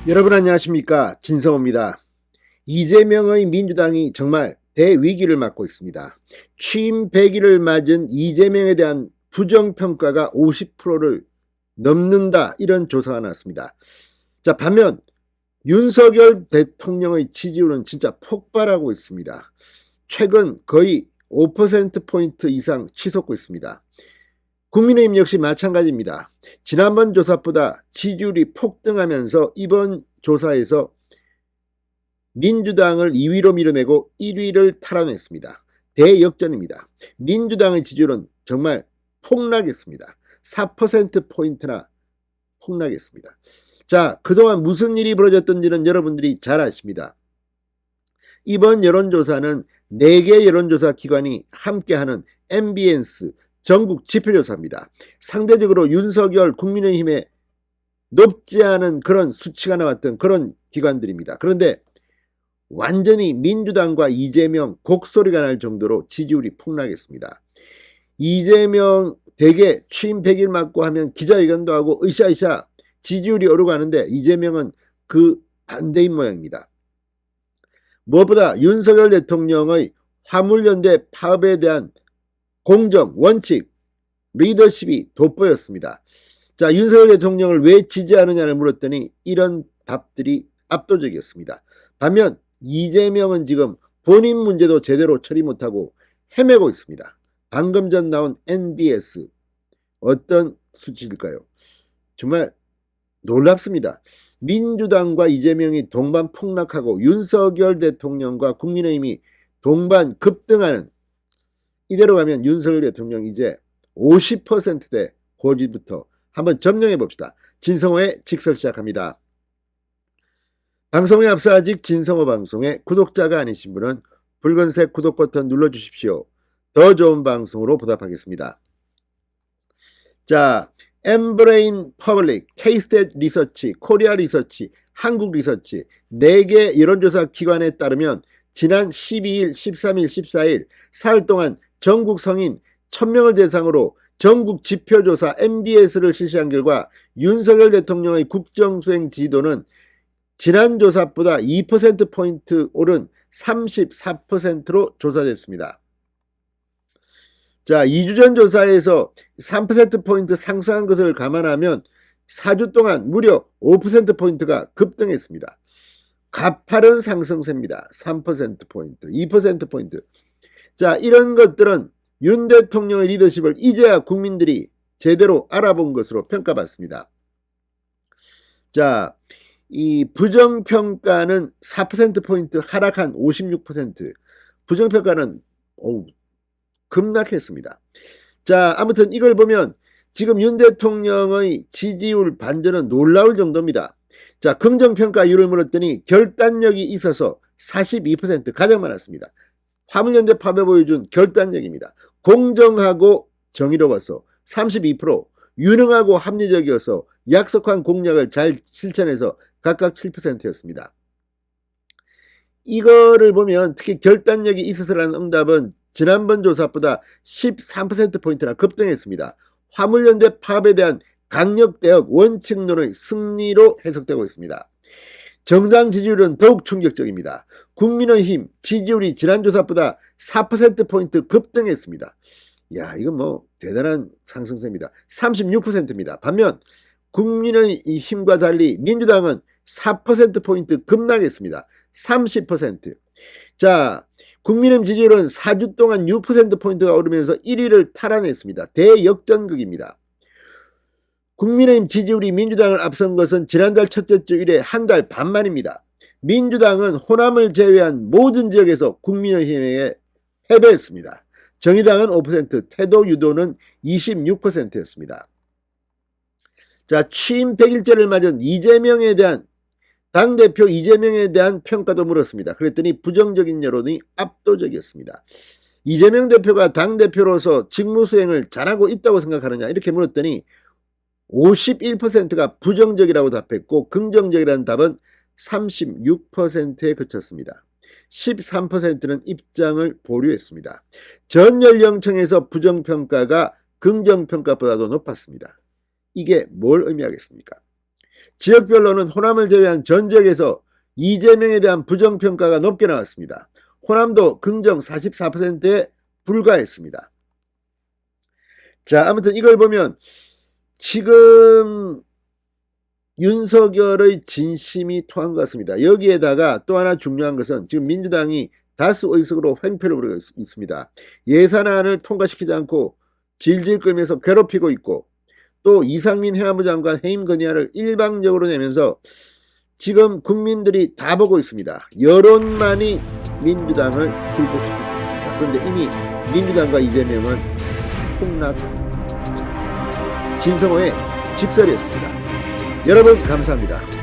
여러분 안녕하십니까, 진성호입니다. 이재명의 민주당이 정말 대위기를 맞고 있습니다. 취임 100일을 맞은 이재명에 대한 부정평가가 50%를 넘는다, 이런 조사가 나왔습니다. 자, 반면 윤석열 대통령의 지지율은 진짜 폭발하고 있습니다. 최근 거의 5%포인트 이상 치솟고 있습니다. 국민의힘 역시 마찬가지입니다. 지난번 조사보다 지지율이 폭등하면서 이번 조사에서 민주당을 2위로 밀어내고 1위를 탈환했습니다. 대역전입니다. 민주당의 지지율은 정말 폭락했습니다. 4%포인트나 폭락했습니다. 자, 그동안 무슨 일이 벌어졌던지는 여러분들이 잘 아십니다. 이번 여론조사는 4개 여론조사 기관이 함께하는 MBS 전국 지표조사입니다. 상대적으로 윤석열 국민의힘에 높지 않은 그런 수치가 나왔던 그런 기관들입니다. 그런데 완전히 민주당과 이재명 곡소리가 날 정도로 지지율이 폭락했습니다. 이재명 대개 취임 100일 맞고 하면 기자회견도 하고 으쌰으쌰 지지율이 오르고 하는데, 이재명은 그 반대인 모양입니다. 무엇보다 윤석열 대통령의 화물연대 파업에 대한 공정, 원칙, 리더십이 돋보였습니다. 자, 윤석열 대통령을 왜 지지하느냐를 물었더니 이런 답들이 압도적이었습니다. 반면 이재명은 지금 본인 문제도 제대로 처리 못하고 헤매고 있습니다. 방금 전 나온 NBS 어떤 수치일까요? 정말 놀랍습니다. 민주당과 이재명이 동반 폭락하고 윤석열 대통령과 국민의힘이 동반 급등하는, 이대로 가면 윤석열 대통령 이제 50%대 고지부터 한번 점령해 봅시다. 진성호의 직설 시작합니다. 방송에 앞서 아직 진성호 방송에 구독자가 아니신 분은 붉은색 구독 버튼 눌러주십시오. 더 좋은 방송으로 보답하겠습니다. 자, 엠브레인 퍼블릭, K-스탯 리서치, 코리아 리서치, 한국 리서치 4개 여론조사 기관에 따르면 지난 12일, 13일, 14일 사흘 동안 전국 성인 1000명을 대상으로 전국 지표조사 MBS를 실시한 결과 윤석열 대통령의 국정수행 지지도는 지난 조사보다 2%포인트 오른 34%로 조사됐습니다. 자, 2주 전 조사에서 3%포인트 상승한 것을 감안하면 4주 동안 무려 5%포인트가 급등했습니다. 가파른 상승세입니다. 3%포인트, 2%포인트. 자, 이런 것들은 윤 대통령의 리더십을 이제야 국민들이 제대로 알아본 것으로 평가받습니다. 자, 이 부정평가는 4%포인트 하락한 56%, 부정평가는 급락했습니다. 자, 아무튼 이걸 보면 지금 윤 대통령의 지지율 반전은 놀라울 정도입니다. 자, 긍정평가율을 물었더니 결단력이 있어서 42%, 가장 많았습니다. 화물연대 파업에 보여준 결단력입니다. 공정하고 정의로워서 32%, 유능하고 합리적이어서 약속한 공약을 잘 실천해서 각각 7%였습니다. 이거를 보면 특히 결단력이 있어서라는 응답은 지난번 조사보다 13%포인트나 급등했습니다. 화물연대 파업에 대한 강력대응 원칙론의 승리로 해석되고 있습니다. 정당 지지율은 더욱 충격적입니다. 국민의힘 지지율이 지난 조사보다 4%포인트 급등했습니다. 야, 이건 뭐 대단한 상승세입니다. 36%입니다. 반면 국민의힘과 달리 민주당은 4%포인트 급락했습니다. 30%. 자, 국민의힘 지지율은 4주 동안 6%포인트가 오르면서 1위를 탈환했습니다. 대역전극입니다. 국민의힘 지지율이 민주당을 앞선 것은 지난달 첫째 주 이래 한 달 반 만입니다. 민주당은 호남을 제외한 모든 지역에서 국민의힘에게 패배했습니다. 정의당은 5%, 태도 유도는 26%였습니다. 자, 취임 100일째를 맞은 이재명에 대한 당대표 이재명에 대한 평가도 물었습니다. 그랬더니 부정적인 여론이 압도적이었습니다. 이재명 대표가 당대표로서 직무수행을 잘하고 있다고 생각하느냐 이렇게 물었더니 51%가 부정적이라고 답했고 긍정적이라는 답은 36%에 그쳤습니다. 13%는 입장을 보류했습니다. 전 연령층에서 부정평가가 긍정평가보다도 높았습니다. 이게 뭘 의미하겠습니까? 지역별로는 호남을 제외한 전 지역에서 이재명에 대한 부정평가가 높게 나왔습니다. 호남도 긍정 44%에 불과했습니다. 자, 아무튼 이걸 보면 지금 윤석열의 진심이 통한 것 같습니다. 여기에다가 또 하나 중요한 것은 지금 민주당이 다수 의석으로 횡표를 부르고 있습니다. 예산안을 통과시키지 않고 질질 끌면서 괴롭히고 있고, 또 이상민 행안부 장관 해임 건의안을 일방적으로 내면서 지금 국민들이 다 보고 있습니다. 여론만이 민주당을 굴복시킬 수 있습니다. 그런데 이미 민주당과 이재명은 폭락 진성호의 직설이었습니다. 여러분 감사합니다.